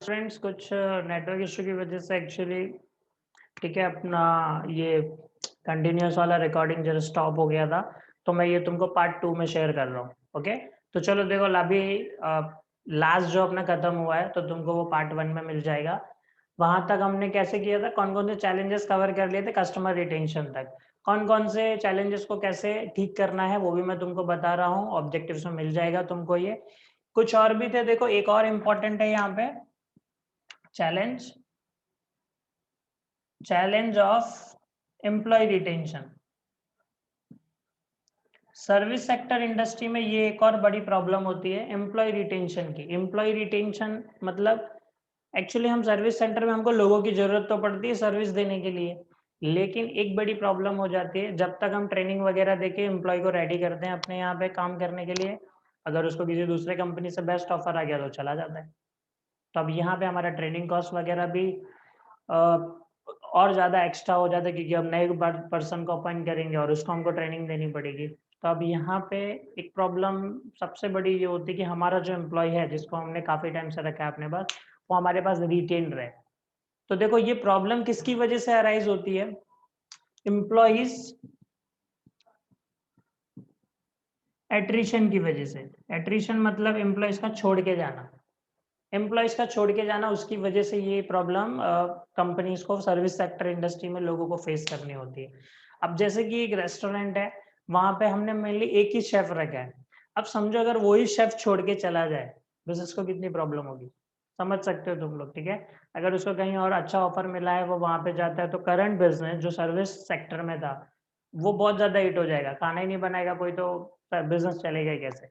Friends कुछ network issue की वजह से एक्चुअली ठीक है अपना ये कंटिन्यूअस वाला रिकॉर्डिंग जरा स्टॉप हो गया था, तो मैं ये तुमको पार्ट 2 में शेयर कर रहा हूँ। ओके, तो चलो देखो अभी लास्ट जो अपना खत्म हुआ है तो तुमको वो पार्ट 1 में मिल जाएगा। वहां तक हमने कैसे किया था, कौन कौन से चैलेंजेस कवर कर लिए थे कस्टमर रिटेंशन तक, कौन कौन से चैलेंजेस को कैसे ठीक करना है वो भी मैं तुमको बता रहा हूँ। ऑब्जेक्टिव्स में मिल जाएगा तुमको ये। कुछ और भी थे, देखो एक और इम्पोर्टेंट है यहाँ पे, challenge of employ retention. Service sector industry में ये एक और बड़ी प्रॉब्लम होती है एम्प्लॉय रिटेंशन की। एम्प्लॉय रिटेंशन मतलब एक्चुअली हम सर्विस सेंटर में हमको लोगों की जरूरत तो पड़ती है सर्विस देने के लिए, लेकिन एक बड़ी प्रॉब्लम हो जाती है जब तक हम ट्रेनिंग वगैरह देके एम्प्लॉय को रेडी करते हैं अपने यहाँ पे काम करने के लिए, अगर उसको किसी दूसरे कंपनी से बेस्ट ऑफर आ गया तो चला जाता है। तो अब यहाँ पे हमारा ट्रेनिंग कॉस्ट वगैरह भी अ, और ज़्यादा एक्स्ट्रा हो जाता है क्योंकि अब नए पर्सन को अपॉइंट करेंगे और उसको हमको ट्रेनिंग देनी पड़ेगी। तो अब यहाँ पे एक प्रॉब्लम सबसे बड़ी ये होती है कि हमारा जो एम्प्लॉय है जिसको हमने काफ़ी टाइम से रखा है अपने पास, वो हमारे पास रिटेन रहे। तो देखो ये प्रॉब्लम किसकी वजह से अराइज होती है, एम्प्लॉइज एट्रिशन की वजह से। एट्रिशन मतलब एम्प्लॉइज का छोड़ के जाना। एम्प्लॉइज का छोड़ के जाना, उसकी वजह से ये प्रॉब्लम कंपनीज को सर्विस सेक्टर इंडस्ट्री में लोगों को फेस करनी होती है। अब जैसे कि एक रेस्टोरेंट है, वहां पे हमने मेनली एक ही शेफ रखा है। अब समझो अगर वही शेफ छोड़ के चला जाए, बिजनेस को कितनी प्रॉब्लम होगी, समझ सकते हो तुम लोग। ठीक है, अगर उसको कहीं और अच्छा ऑफर मिला है वो वहां पे जाता है तो करंट बिजनेस जो सर्विस सेक्टर में था वो बहुत ज्यादा हिट हो जाएगा। खाना ही नहीं बनाएगा कोई तो बिजनेस चलेगा ही कैसे।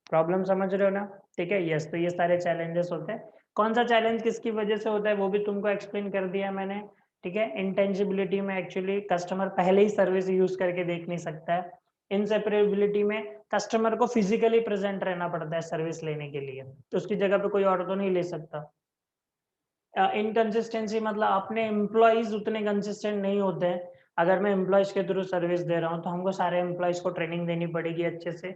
प्रॉब्लम समझ रहे हो ना। ठीक है, यस, तो ये सारे चैलेंजेस होते हैं। कौन सा चैलेंज किसकी वजह से होता है वो भी तुमको एक्सप्लेन कर दिया मैंने। ठीक है, इंटेंजिबिलिटी में एक्चुअली कस्टमर पहले ही सर्विस यूज करके देख नहीं सकता है। इनसेपरेबिलिटी में कस्टमर को फिजिकली प्रेजेंट रहना पड़ता है सर्विस लेने के लिए, तो उसकी जगह पे कोई और तो नहीं ले सकता। इनकंसिस्टेंसी मतलब अपने एम्प्लॉइज उतने कंसिस्टेंट नहीं होते हैं। अगर मैं एम्प्लॉइज के थ्रू सर्विस दे रहा हूँ तो हमको सारे एम्प्लॉइज को ट्रेनिंग देनी पड़ेगी अच्छे से।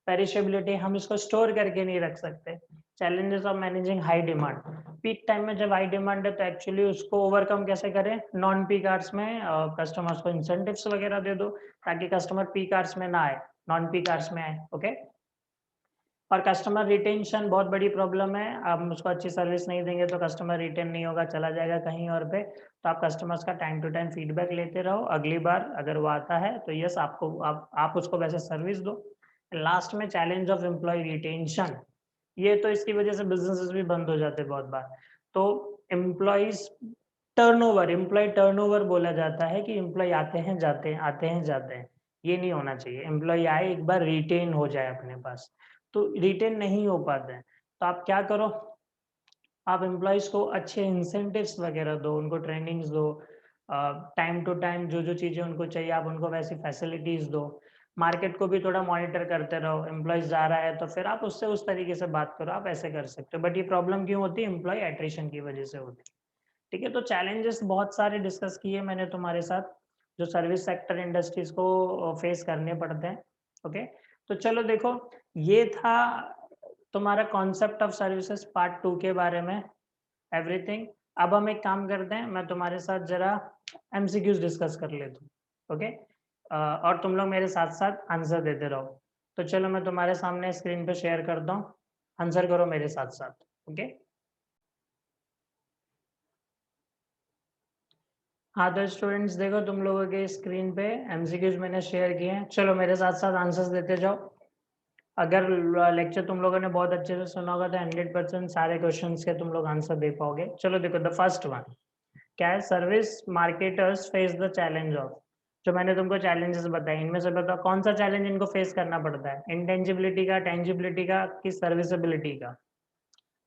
पेरिशेबिलिटी, हम इसको स्टोर करके नहीं रख सकते। Challenges of managing high demand, peak time में जब हाई डिमांड है तो एक्चुअली उसको ओवरकम कैसे करें, नॉन पीक आवर्स में कस्टमर्स को इंसेंटिव्स वगैरह दे दो ताकि कस्टमर पीक आवर्स में ना आए, नॉन पीक आवर्स में आए। ओके, और कस्टमर रिटेंशन बहुत बड़ी प्रॉब्लम है। आप उसको अच्छी सर्विस नहीं देंगे तो कस्टमर रिटेन नहीं होगा, चला जाएगा कहीं और पे। तो आप कस्टमर्स का टाइम टू टाइम फीडबैक लेते रहो, अगली बार अगर वो आता है तो यस आपको आप उसको वैसे सर्विस दो। लास्ट में चैलेंज ऑफ एम्प्लॉय रिटेंशन, ये तो इसकी वजह से बिजनेसेस भी बंद हो जाते हैं बहुत बार। तो एम्प्लॉइज टर्नओवर, एम्प्लॉय टर्नओवर बोला जाता है कि एम्प्लॉय आते हैं जाते हैं आते हैं जाते हैं, ये नहीं होना चाहिए। एम्प्लॉय आए एक बार रिटेन हो जाए अपने पास, तो रिटेन नहीं हो पाते हैं। तो आप क्या करो, आप एम्प्लॉइज को अच्छे इंसेंटिव्स वगैरह दो, उनको ट्रेनिंग्स दो, टाइम टू टाइम जो जो चीज़ें उनको चाहिए आप उनको वैसी फैसिलिटीज दो। मार्केट को भी थोड़ा मॉनिटर करते रहो, एम्प्लॉइज जा रहा है तो फिर आप उससे उस तरीके से बात करो, आप ऐसे कर सकते हो। बट ये प्रॉब्लम क्यों होती है, एम्प्लॉय एट्रिशन की वजह से होती है। ठीक है, तो चैलेंजेस बहुत सारे डिस्कस किए मैंने तुम्हारे साथ जो सर्विस सेक्टर इंडस्ट्रीज को फेस करने पड़ते हैं। ओके, तो चलो देखो, ये था तुम्हारा कॉन्सेप्ट ऑफ सर्विसेज पार्ट 2 के बारे में एवरीथिंग। अब हम एक काम करते हैं, मैं तुम्हारे साथ जरा एमसीक्यूज डिस्कस कर लेता हूँ। ओके, और तुम लोग मेरे साथ साथ आंसर देते रहो। तो चलो मैं तुम्हारे सामने स्क्रीन पे शेयर करता हूँ, आंसर करो मेरे साथ साथ। ओके, हाँ तो स्टूडेंट्स देखो तुम लोगों के स्क्रीन पे एमसीक्यूज मैंने शेयर किए हैं, चलो मेरे साथ साथ आंसर्स देते जाओ। अगर लेक्चर तुम लोगों ने बहुत अच्छे से सुना होगा तो 100% सारे क्वेश्चंस के तुम लोग आंसर दे पाओगे। चलो देखो, द फर्स्ट वन क्या है, service marketers face the challenge of. जो मैंने तुमको चैलेंजेस बताए इनमें से बताओ कौन सा चैलेंज इनको फेस करना पड़ता है, इंटेंजिबिलिटी का, टेंजिबिलिटी का, कि सर्विसेबिलिटी का।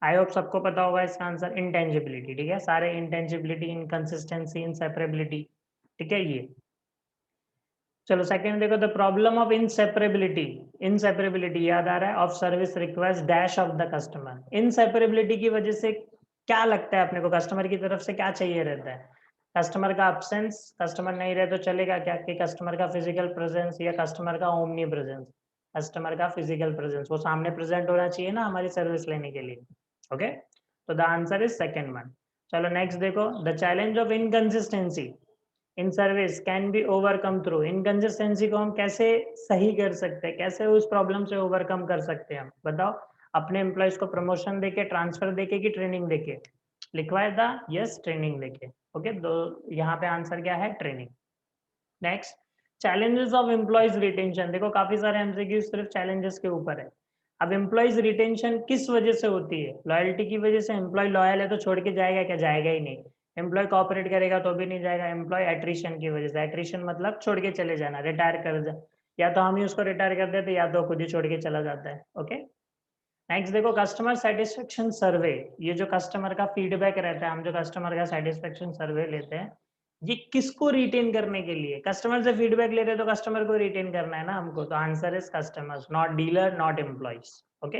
आई होप सबको पता होगा इसका आंसर इंटेंजिबिलिटी। ठीक है, सारे इंटेंजिबिलिटी, इनकंसिस्टेंसी, इनसेपरेबिलिटी। ठीक है ये। चलो सेकंड देखो, the problem of inseparability. Inseparability याद आ रहा है, of service request dash of the customer. Inseparability की वजह से क्या लगता है अपने को, कस्टमर की तरफ से क्या चाहिए रहता है, कस्टमर का अब्सेंस, कस्टमर नहीं रहे तो चलेगा क्या, कि कस्टमर का फिजिकल प्रेजेंस या कस्टमर का ओमनी प्रेजेंस। कस्टमर का फिजिकल प्रेजेंस, वो सामने प्रेजेंट होना चाहिए ना हमारी सर्विस लेने के लिए। ओके, तो the answer is second one. चलो नेक्स्ट देखो, the challenge of inconsistency in service can be overcome through. Inconsistency को हम कैसे सही कर सकते हैं, कैसे उस प्रॉब्लम से ओवरकम कर सकते हैं हम बताओ। अपने एम्प्लॉयज को प्रमोशन देके, ट्रांसफर देके कि ट्रेनिंग देके? लिखवाया था यस, ट्रेनिंग देके। ओके, तो यहाँ पे आंसर क्या है? Training. Next, challenges of employees retention. देखो काफी सारे एमसीक्यू सिर्फ चैलेंजेस के ऊपर है। अब एम्प्लॉयज रिटेंशन किस वजह से होती है? लॉयल्टी की वजह से। एम्प्लॉय लॉयल है तो छोड़ के जाएगा क्या? जाएगा ही नहीं। एम्प्लॉय कॉपरेट करेगा तो भी नहीं जाएगा। एम्प्लॉय एट्रिशन की वजह से। एट्रिशन मतलब छोड़ के चले जाना, रिटायर कर जा, या तो हम ही उसको रिटायर कर देते या तो खुद ही छोड़ के चला जाता है। ओके, नेक्स्ट देखो, कस्टमर सेटिस्फेक्शन सर्वे। ये जो कस्टमर का फीडबैक रहता है, हम जो कस्टमर का सेटिस्फेक्शन सर्वे लेते हैं, ये किसको रिटेन करने के लिए? कस्टमर से फीडबैक ले रहे हैं तो कस्टमर को रिटेन करना है ना हमको, तो answer is customers, not dealer, not employees. Okay,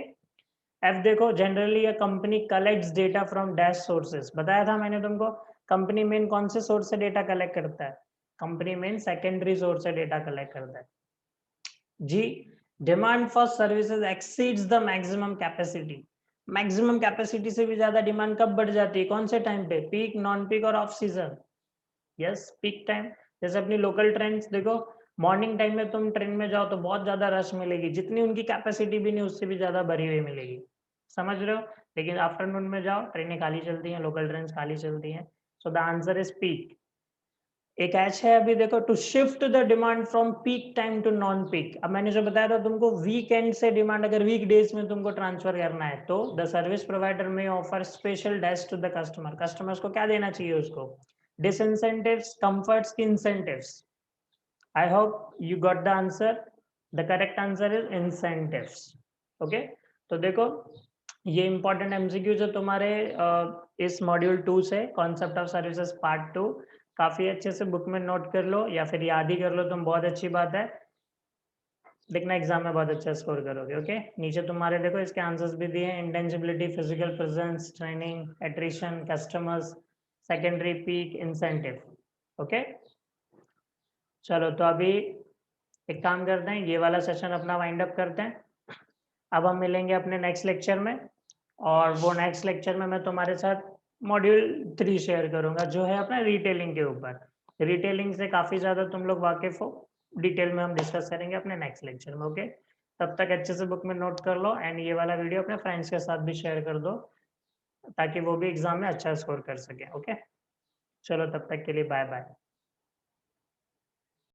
F देखो, generally a company collects data from dash sources. बताया था मैंने तुमको, कंपनी मेन कौन से सोर्स से डेटा कलेक्ट करता है? कंपनी मेन सेकेंडरी सोर्स से डेटा कलेक्ट करता है। जी, demand for services exceeds the maximum capacity. Maximum capacity से भी ज्यादा डिमांड कब बढ़ जाती है? कौन से टाइम पे? पीक, नॉन पीक और off season? Yes, peak time. जैसे अपनी लोकल ट्रेन्स देखो, मॉर्निंग टाइम में तुम ट्रेन में जाओ तो बहुत ज्यादा रश मिलेगी, जितनी उनकी कैपेसिटी भी नहीं उससे भी ज्यादा भरी हुई मिलेगी, समझ रहे हो। लेकिन आफ्टरनून में जाओ, ट्रेनें खाली चलती हैं, लोकल ट्रेन खाली चलती हैं। So the answer is peak. एक ऐच है अभी देखो, to shift the demand from peak time to non peak. अब मैंने जो बताया था तुमको, वीकेंड से डिमांड अगर वीक डेज में तुमको ट्रांसफर करना है तो द सर्विस प्रोवाइडर में offer special dash to the customer. Customers को क्या देना चाहिए उसको? डिसइंसेंटिव्स, कंफर्ट्स की incentives. I hope you got the answer. The correct answer is incentives. Okay, तो देखो ये इंपॉर्टेंट एमसीक्यूज है तुम्हारे इस मॉड्यूल 2 से, कॉन्सेप्ट ऑफ सर्विसेज पार्ट 2। काफी अच्छे से बुक में नोट कर लो या फिर याद ही कर लो तुम, बहुत अच्छी बात है। देखना एग्जाम में बहुत अच्छा स्कोर करोगे। ओके, नीचे तुम्हारे देखो इसके आंसर्स भी दिए हैं। Intangibility, physical presence, training, attrition, customers, secondary, peak, incentive. Okay, चलो तो अभी एक काम करते हैं, ये वाला सेशन अपना वाइंड अप करते हैं। अब हम मिलेंगे अपने नेक्स्ट लेक्चर में, और वो नेक्स्ट लेक्चर में मैं तुम्हारे साथ मॉड्यूल 3 शेयर करूंगा, जो है अपना रिटेलिंग के ऊपर। रिटेलिंग से काफ़ी ज़्यादा तुम लोग वाकिफ हो, डिटेल में हम डिस्कस करेंगे अपने नेक्स्ट लेक्चर में। ओके, तब तक अच्छे से बुक में नोट कर लो, एंड ये वाला वीडियो अपने फ्रेंड्स के साथ भी शेयर कर दो, ताकि वो भी एग्जाम में अच्छा स्कोर कर सके। ओके, चलो तब तक के लिए बाय बाय।